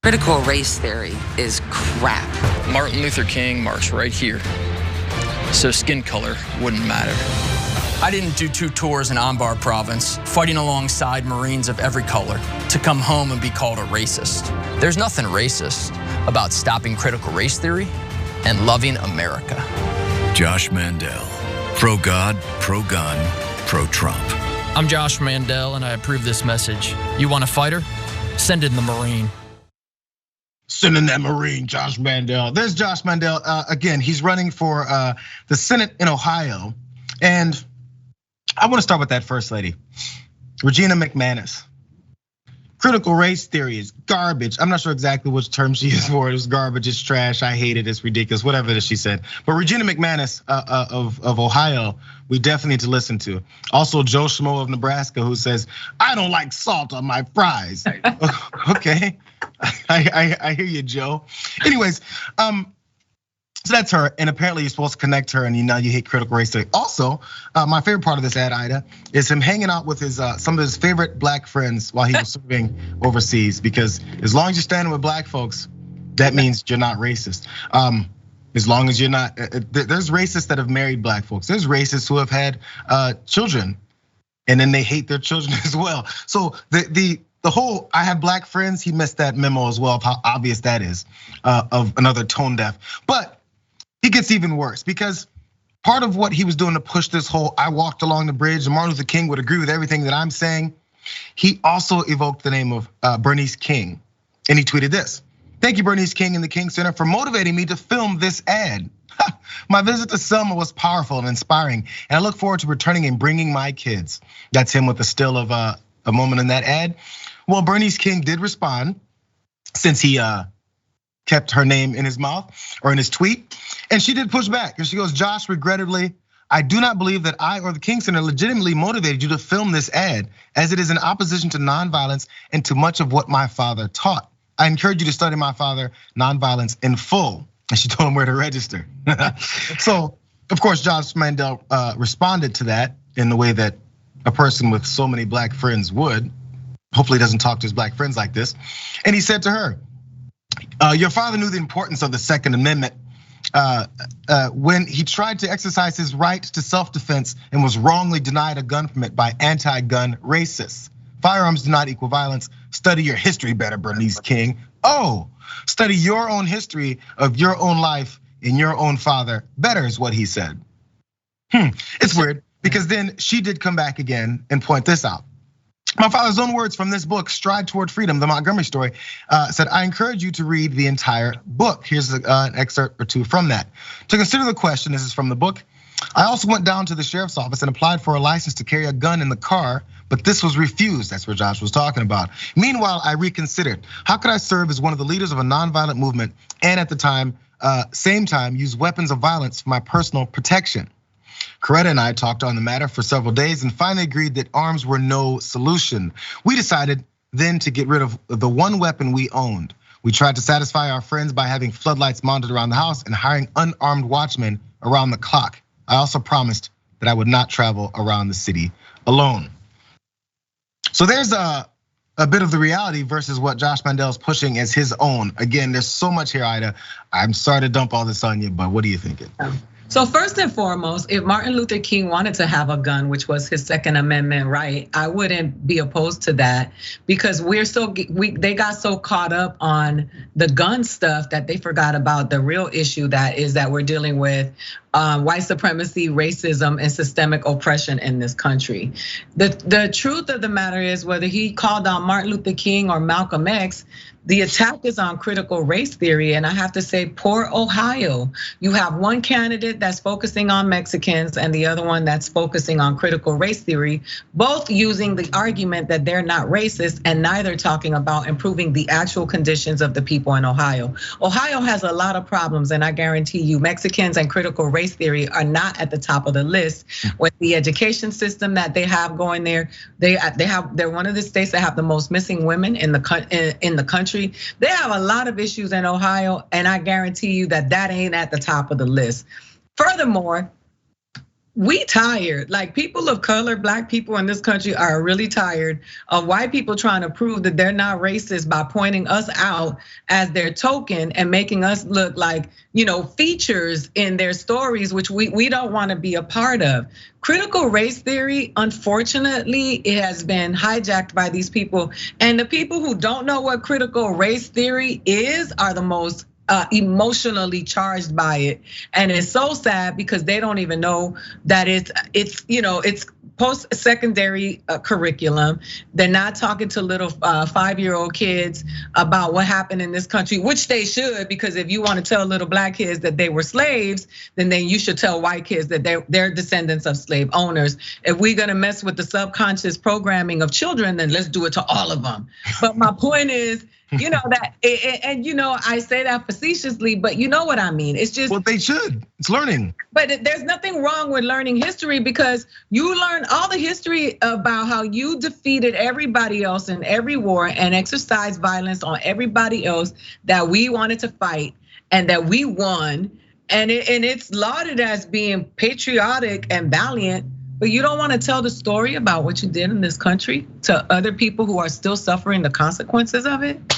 Critical race theory is crap. Martin Luther King marched right here, so skin color wouldn't matter. I didn't do 2 tours in Anbar province, fighting alongside Marines of every color, to come home and be called a racist. There's nothing racist about stopping critical race theory and loving America. Josh Mandel, pro-God, pro-gun, pro-Trump. I'm Josh Mandel, and I approve this message. You want a fighter? Send in the Marine. Send in that Marine, Josh Mandel. There's Josh Mandel. Again, he's running for the Senate in Ohio. And I want to start with that first lady, Regina McManus. Critical race theory is garbage. I'm not sure exactly which term she used for it. It's garbage, it's trash, I hate it, it's ridiculous, whatever it is she said. But Regina McManus of Ohio, we definitely need to listen to. Also, Joe Schmo of Nebraska, who says, I don't like salt on my fries. Okay, I hear you, Joe. Anyways, so that's her, and apparently you're supposed to connect her, and now you hate critical race theory. Also, my favorite part of this ad, Ida, is him hanging out with his some of his favorite black friends while he was serving overseas. Because as long as you're standing with black folks, that means you're not racist. As long as you're not, there's racists that have married black folks. There's racists who have had children, and then they hate their children as well. So the whole I have black friends, he missed that memo as well of how obvious that is of another tone deaf. But it gets even worse because part of what he was doing to push this whole I walked along the bridge and Martin Luther King would agree with everything that I'm saying. He also evoked the name of Bernice King, and he tweeted this. Thank you, Bernice King and the King Center, for motivating me to film this ad. My visit to Selma was powerful and inspiring, and I look forward to returning and bringing my kids. That's him with a still of a moment in that ad. Well, Bernice King did respond since he kept her name in his mouth or in his tweet. And she did push back. And she goes, Josh, regrettably, I do not believe that I or the King Center legitimately motivated you to film this ad, as it is in opposition to nonviolence and to much of what my father taught. I encourage you to study my father, nonviolence in full. And she told him where to register. So, of course, Josh Mandel responded to that in the way that a person with so many black friends would. Hopefully doesn't talk to his black friends like this. And he said to her, your father knew the importance of the Second Amendment when he tried to exercise his right to self-defense and was wrongly denied a gun permit by anti-gun racists. Firearms do not equal violence. Study your history better, Bernice King. Oh, study your own history of your own life and your own father better is what he said. It's weird because then she did come back again and point this out. My father's own words from this book, Stride Toward Freedom, the Montgomery story, said, I encourage you to read the entire book. Here's an excerpt or two from that. To consider the question, this is from the book. I also went down to the sheriff's office and applied for a license to carry a gun in the car, but this was refused. That's what Josh was talking about. Meanwhile, I reconsidered. How could I serve as one of the leaders of a nonviolent movement and at the same time, use weapons of violence for my personal protection? Coretta and I talked on the matter for several days and finally agreed that arms were no solution. We decided then to get rid of the one weapon we owned. We tried to satisfy our friends by having floodlights mounted around the house and hiring unarmed watchmen around the clock. I also promised that I would not travel around the city alone. So there's a bit of the reality versus what Josh Mandel is pushing as his own. Again, there's so much here, Ida. I'm sorry to dump all this on you, but what are you thinking? So first and foremost, if Martin Luther King wanted to have a gun, which was his Second Amendment right, I wouldn't be opposed to that because they got so caught up on the gun stuff that they forgot about the real issue that we're dealing with white supremacy, racism, and systemic oppression in this country. The truth of the matter is whether he called on Martin Luther King or Malcolm X, the attack is on critical race theory, and I have to say, poor Ohio. You have one candidate that's focusing on Mexicans and the other one that's focusing on critical race theory, both using the argument that they're not racist and neither talking about improving the actual conditions of the people in Ohio. Ohio has a lot of problems, and I guarantee you Mexicans and critical race theory are not at the top of the list. With the education system that they have going there, they're one of the states that have the most missing women in the country. They have a lot of issues in Ohio, and I guarantee you that ain't at the top of the list. Furthermore, we tired. Like, people of color, Black people in this country are really tired of white people trying to prove that they're not racist by pointing us out as their token and making us look like, features in their stories, which we don't want to be a part of. Critical race theory, unfortunately, it has been hijacked by these people. And the people who don't know what critical race theory is are the most emotionally charged by it. And it's so sad because they don't even know that it's post-secondary curriculum. They're not talking to little 5-year-old kids about what happened in this country, which they should, because if you want to tell little Black kids that they were slaves, then you should tell white kids that they're descendants of slave owners. If we're gonna mess with the subconscious programming of children, then let's do it to all of them. But my point is, that, and I say that facetiously, but you know what I mean. It's just, well, they should. It's learning. But there's nothing wrong with learning history, because you learn all the history about how you defeated everybody else in every war and exercised violence on everybody else that we wanted to fight and that we won. And it's lauded as being patriotic and valiant. But you don't want to tell the story about what you did in this country to other people who are still suffering the consequences of it?